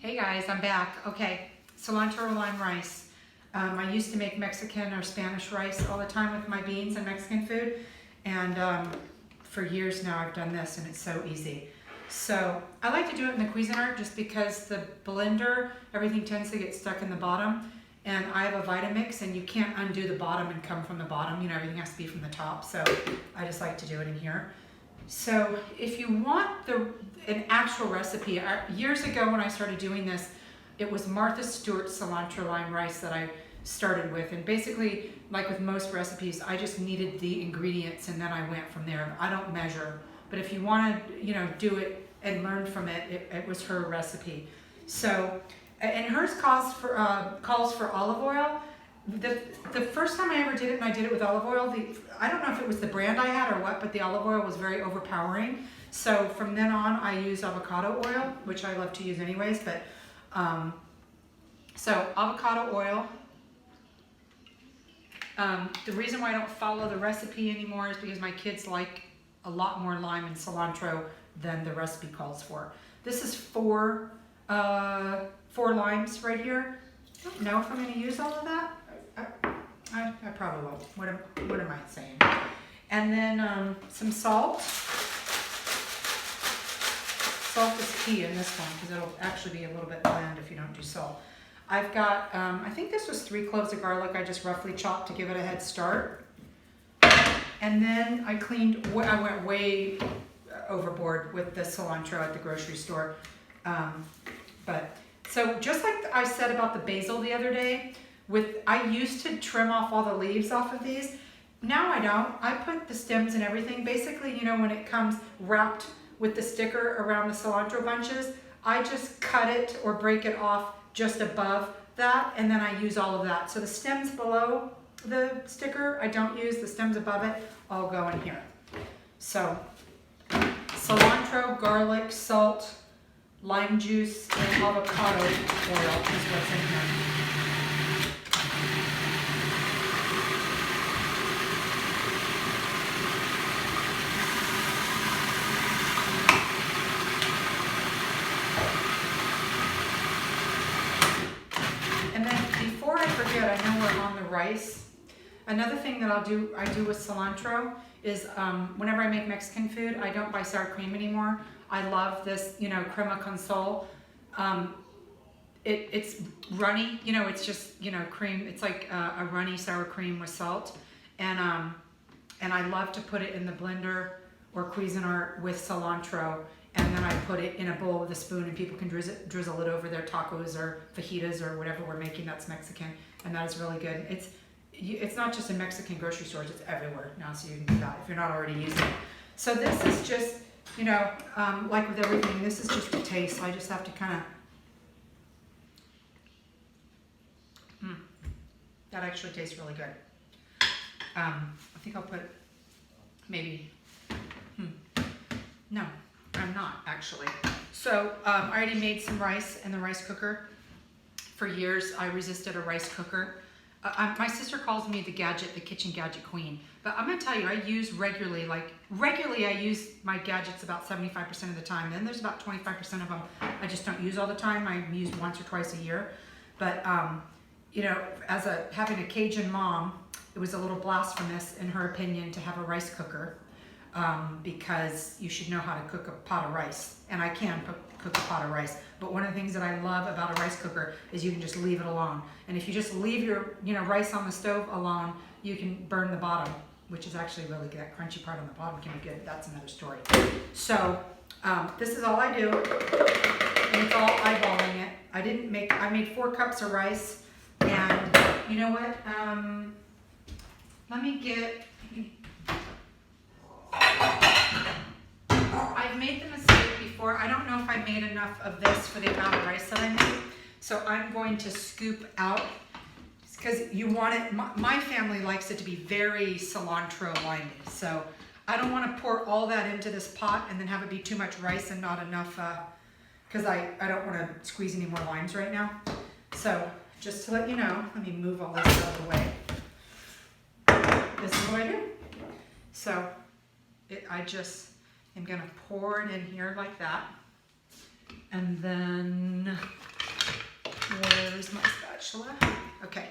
Hey guys, I'm back. Okay, cilantro lime rice. I used to make Mexican or Spanish rice all the time with my beans and Mexican food, and for years now I've done this and it's so easy. So I like to do it in the Cuisinart just because the blender, everything tends to get stuck in the bottom, and I have a Vitamix and you can't undo the bottom and come from the bottom, you know, everything has to be from the top, so I just like to do it in here. So if you want an actual recipe, years ago when I started doing this, it was Martha Stewart's cilantro lime rice that I started with. And basically, like with most recipes, I just needed the ingredients and then I went from there. I don't measure, but if you want to, you know, do it and learn from it, it was her recipe. So, and hers calls for olive oil. The first time I ever did it, and I did it with olive oil, I don't know if it was the brand I had or what, but the olive oil was very overpowering. So from then on, I use avocado oil, which I love to use anyways, but so avocado oil. The reason why I don't follow the recipe anymore is because my kids like a lot more lime and cilantro than the recipe calls for. This is four limes right here. I don't know if I'm going to use all of that. I probably won't. What am I saying? And then some salt. Salt is key in this one because it'll actually be a little bit bland if you don't do salt. I've got, I think this was 3 cloves of garlic I just roughly chopped to give it a head start. And then I went way overboard with the cilantro at the grocery store. So just like I said about the basil the other day, I used to trim off all the leaves off of these. Now I don't. I put the stems and everything. Basically, you know, when it comes wrapped with the sticker around the cilantro bunches, I just cut it or break it off just above that, and then I use all of that. So the stems below the sticker, I don't use. The stems above it, all go in here. So cilantro, garlic, salt, lime juice, and avocado oil is what's in here. And then before I forget, I know we're on the rice. Another thing that I do with cilantro is whenever I make Mexican food, I don't buy sour cream anymore. I love this, you know, crema con sal. It's runny, you know, it's just, you know, cream. It's like a runny sour cream with salt. And I love to put it in the blender or Cuisinart with cilantro. And then I put it in a bowl with a spoon and people can drizzle it over their tacos or fajitas or whatever we're making that's Mexican. And that is really good. It's not just in Mexican grocery stores, it's everywhere now, so you can do that if you're not already using it. So this is just, you know, like with everything, this is just a taste. I just have to kind of, that actually tastes really good. I think I'll put maybe, no, I'm not actually. So I already made some rice in the rice cooker. For years, I resisted a rice cooker. My sister calls me the kitchen gadget queen. But I'm gonna tell you, I use regularly I use my gadgets about 75% of the time. Then there's about 25% of them I just don't use all the time. I use once or twice a year. But you know, having a Cajun mom, it was a little blasphemous in her opinion to have a rice cooker because you should know how to cook a pot of rice. And I can cook a pot of rice. But one of the things that I love about a rice cooker is you can just leave it alone. And if you just leave your, you know, rice on the stove alone, you can burn the bottom, which is actually really good. That crunchy part on the bottom can be good. That's another story. So this is all I do, and it's all eyeballing it. I made 4 cups of rice, and you know what? Let me get. I've made the mistake before. I don't know if I made enough of this for the amount of rice that I made. So I'm going to scoop out, because you want it, my family likes it to be very cilantro limey. So I don't want to pour all that into this pot and then have it be too much rice and not enough, because I don't want to squeeze any more limes right now. So just to let you know, let me move all this out of the way. This is what I do. So I just am going to pour it in here like that. And then Where's my spatula? Okay.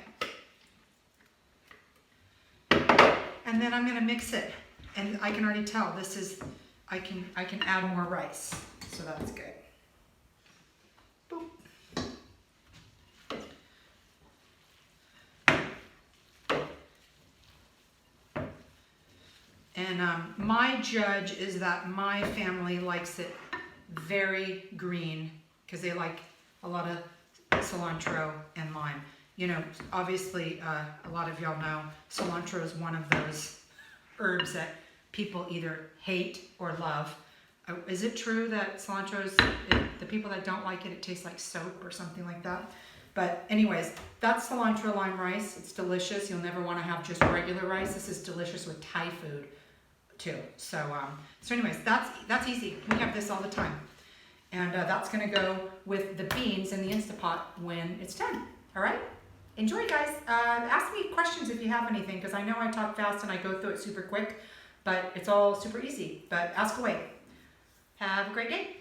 And then I'm gonna mix it. And I can already tell this is, I can add more rice. So that's good. Boop. And my judge is that my family likes it very green because they like a lot of cilantro and lime. You know, obviously, a lot of y'all know cilantro is one of those herbs that people either hate or love. Is it true that cilantro is, the people that don't like it, it tastes like soap or something like that? But anyways, that's cilantro lime rice. It's delicious. You'll never want to have just regular rice. This is delicious with Thai food too. So anyways, that's easy. We have this all the time. And that's gonna go with the beans in the Instapot when it's done. All right? Enjoy, guys. Ask me questions if you have anything, because I know I talk fast and I go through it super quick, but it's all super easy. But ask away. Have a great day.